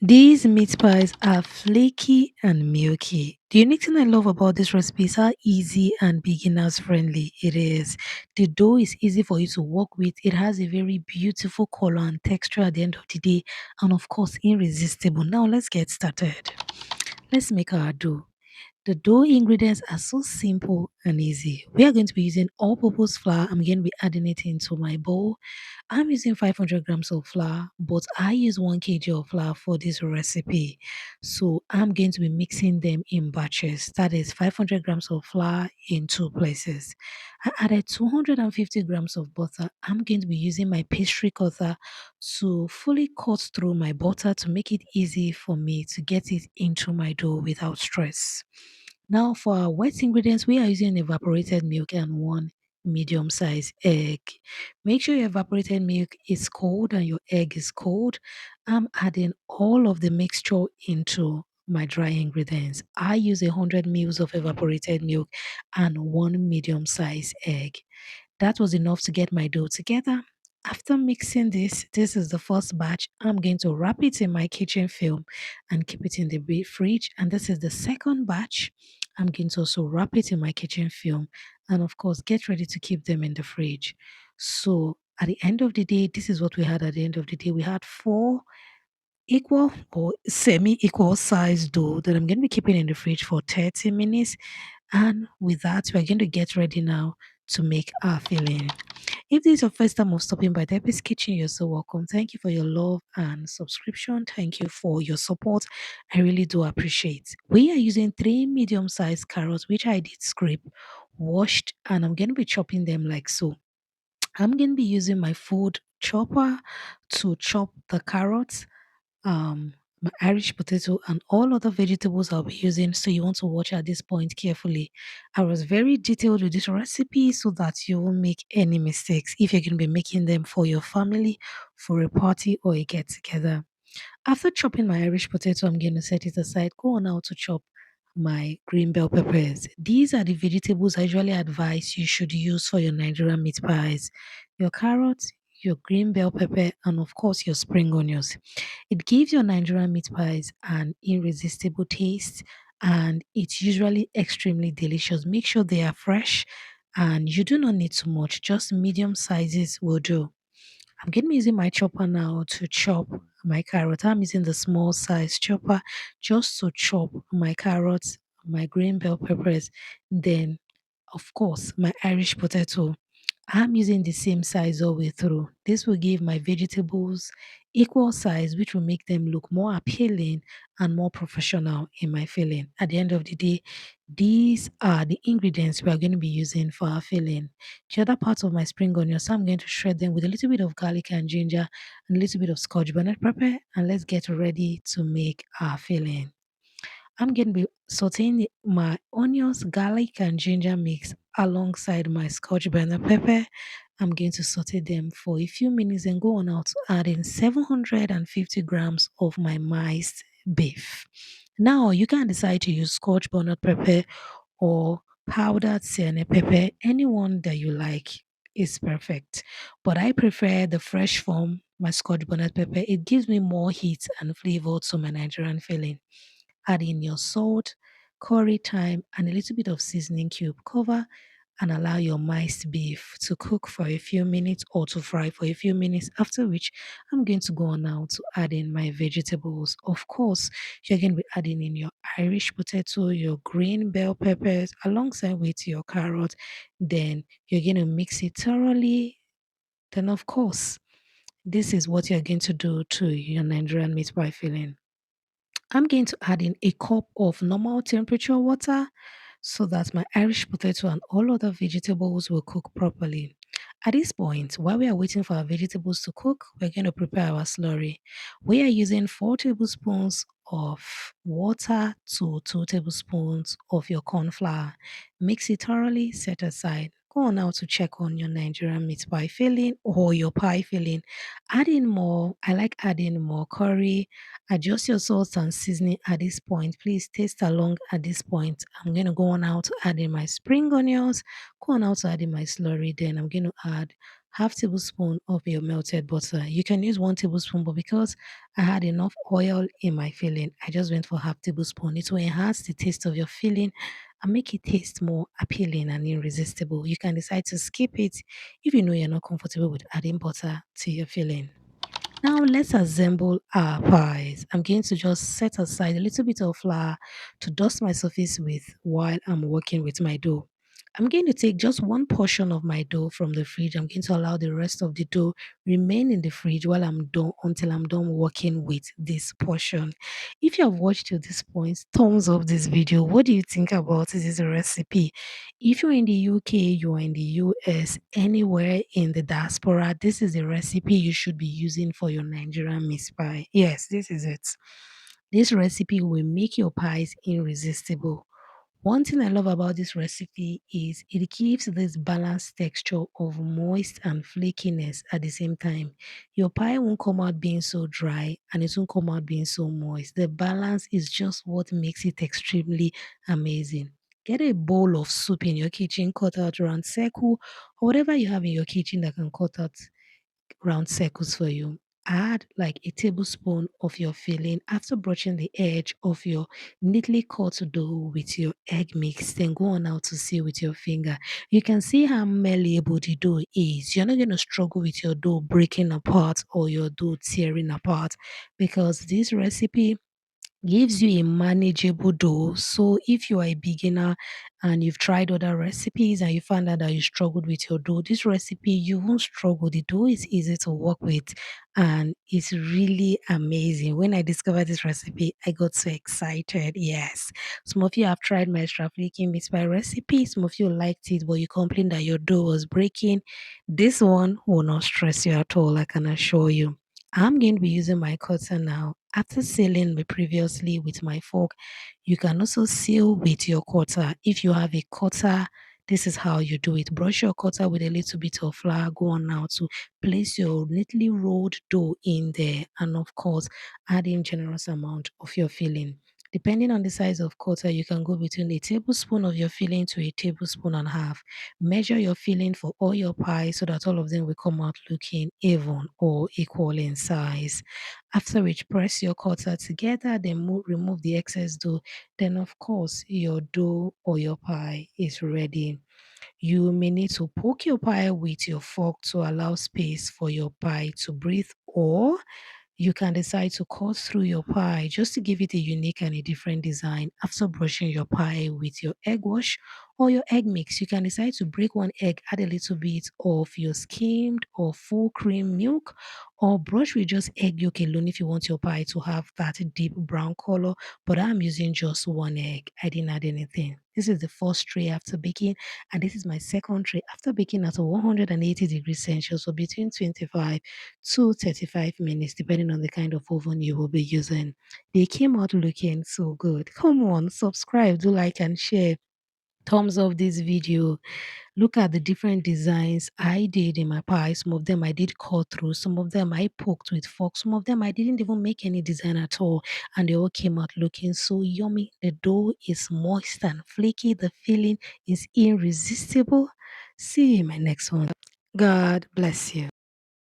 These meat pies are flaky and milky. The unique thing I love about this recipe is how easy and beginners friendly it is. The dough is easy for you to work with. It has a very beautiful color and texture at the end of the day, and of course, irresistible. Now, let's get started. Let's make our dough. The dough ingredients are so simple and easy. We are going to be using all purpose flour. I'm going to be adding it into my bowl. I'm using 500 grams of flour, but I use 1 kg of flour for this recipe. So I'm going to be mixing them in batches. That is 500 grams of flour in two places. I added 250 grams of butter. I'm going to be using my pastry cutter to fully cut through my butter to make it easy for me to get it into my dough without stress. Now, for our wet ingredients, we are using evaporated milk and one medium sized egg. Make sure your evaporated milk is cold and your egg is cold. I'm adding all of the mixture into my dry ingredients. I use 100 mils of evaporated milk and one medium sized egg. That was enough to get my dough together. After mixing this is the first batch. I'm going to wrap it in my kitchen film and keep it in the fridge. And this is the second batch. I'm going to also wrap it in my kitchen film and, of course, get ready to keep them in the fridge. So, at the end of the day, this is what we had at the end of the day. We had four equal or semi-equal size dough that I'm going to be keeping in the fridge for 30 minutes. And with that, we're going to get ready now to make our filling. If this is your first time of stopping by Debbie's Kitchen, you're so welcome. Thank you for your love and subscription. Thank you for your support. I really do appreciate. We are using three medium-sized carrots, which I did scrape, washed, and I'm going to be chopping them like so. I'm going to be using my food chopper to chop the carrots, my Irish potato, and all other vegetables I'll be using. So you want to watch at this point carefully. I was very detailed with this recipe so that you won't make any mistakes if you're going to be making them for your family, for a party, or a get together. After chopping my Irish potato, I'm going to set it aside. Go on now to chop my green bell peppers. These are the vegetables I usually advise you should use for your Nigerian meat pies. Your carrots, your green bell pepper, and of course your spring onions. It gives your Nigerian meat pies an irresistible taste and it's usually extremely delicious. Make sure they are fresh and you do not need too much, just medium sizes will do. I'm going to be using my chopper now to chop my carrot. I'm using the small size chopper just to chop my carrots, my green bell peppers, then of course my Irish potato. I'm using the same size all the way through. This will give my vegetables equal size, which will make them look more appealing and more professional in my filling. At the end of the day, these are the ingredients we are going to be using for our filling. The other parts of my spring onions, I'm going to shred them with a little bit of garlic and ginger and a little bit of scotch bonnet pepper, and let's get ready to make our filling. I'm going to be sauteing my onions, garlic, and ginger mix alongside my scotch bonnet pepper. I'm going to saute them for a few minutes and go on out to add in 750 grams of my miced beef. Now you can decide to use scotch bonnet pepper or powdered cayenne pepper, anyone that you like is perfect. But I prefer the fresh form, my scotch bonnet pepper. It gives me more heat and flavor to my Nigerian filling. Add in your salt, curry, thyme, and a little bit of seasoning cube. Cover and allow your miced beef to cook for a few minutes or to fry for a few minutes. After which, I'm going to go on now to add in my vegetables. Of course, you're going to be adding in your Irish potato, your green bell peppers, alongside with your carrot. Then you're going to mix it thoroughly. Then, of course, this is what you're going to do to your Nigerian meat pie filling. I'm going to add in a cup of normal temperature water so that my Irish potato and all other vegetables will cook properly. At this point, while we are waiting for our vegetables to cook, we're going to prepare our slurry. We are using 4 tablespoons of water to 2 tablespoons of your corn flour. Mix it thoroughly, set aside. Go on now to check on your Nigerian meat pie filling or your pie filling. Add in more. I like adding more curry. Adjust your salt and seasoning at this point. Please taste along at this point. I'm going to go on out to add in my spring onions, go on out to add in my slurry. Then I'm going to add half tablespoon of your melted butter. You can use 1 tablespoon, but because I had enough oil in my filling, I just went for half tablespoon. It will enhance the taste of your filling and make it taste more appealing and irresistible. You can decide to skip it if you know you're not comfortable with adding butter to your filling. Now let's assemble our pies. I'm going to just set aside a little bit of flour to dust my surface with while I'm working with my dough. I'm going to take just one portion of my dough from the fridge. I'm going to allow the rest of the dough remain in the fridge while I'm done until I'm done working with this portion. If you have watched to this point, thumbs up this video. What do you think about this recipe? If you're in the UK, you're in the US, anywhere in the diaspora, this is the recipe you should be using for your Nigerian meat pie. Yes, this is it. This recipe will make your pies irresistible. One thing I love about this recipe is it gives this balanced texture of moist and flakiness at the same time. Your pie won't come out being so dry and it won't come out being so moist. The balance is just what makes it extremely amazing. Get a bowl of soup in your kitchen, cut out around circle, or whatever you have in your kitchen that can cut out round circles for you. Add like a tablespoon of your filling after brushing the edge of your neatly cut dough with your egg mix. Then go on out to see with your finger. You can see how malleable the dough is. You're not going to struggle with your dough breaking apart or your dough tearing apart because this recipe gives you a manageable dough. So if you are a beginner and you've tried other recipes and you found out that you struggled with your dough, this recipe you won't struggle. The dough is easy to work with and it's really amazing. When I discovered this recipe, I got so excited. Yes. Some of you have tried my extra flaky meat pie recipe. Some of you liked it, but you complained that your dough was breaking. This one will not stress you at all, I can assure you. I'm going to be using my cutter now. After sealing me previously with my fork, you can also seal with your cutter. If you have a cutter, this is how you do it. Brush your cutter with a little bit of flour. Go on now to place your neatly rolled dough in there. And of course, add in generous amount of your filling. Depending on the size of cutter, you can go between a tablespoon of your filling to a tablespoon and a half. Measure your filling for all your pies so that all of them will come out looking even or equal in size. After which, press your cutter together, then remove the excess dough. Then, of course, your dough or your pie is ready. You may need to poke your pie with your fork to allow space for your pie to breathe, or you can decide to cut through your pie just to give it a unique and a different design. After brushing your pie with your egg wash or your egg mix, you can decide to break one egg, add a little bit of your skimmed or full cream milk, or brush with just egg yolk alone if you want your pie to have that deep brown color. But I'm using just one egg. I didn't add anything. This is the first tray after baking, and this is my second tray after baking at 180 degrees Celsius, so between 25 to 35 minutes, depending on the kind of oven you will be using. They came out looking so good. Come on, subscribe, do like and share. Thumbs up this video. Look at the different designs I did in my pie. Some of them I did cut through, some of them I poked with fork, some of them I didn't even make any design at all, and they all came out looking so yummy. The dough is moist and flaky, the filling is irresistible. See you in my next one. God bless you.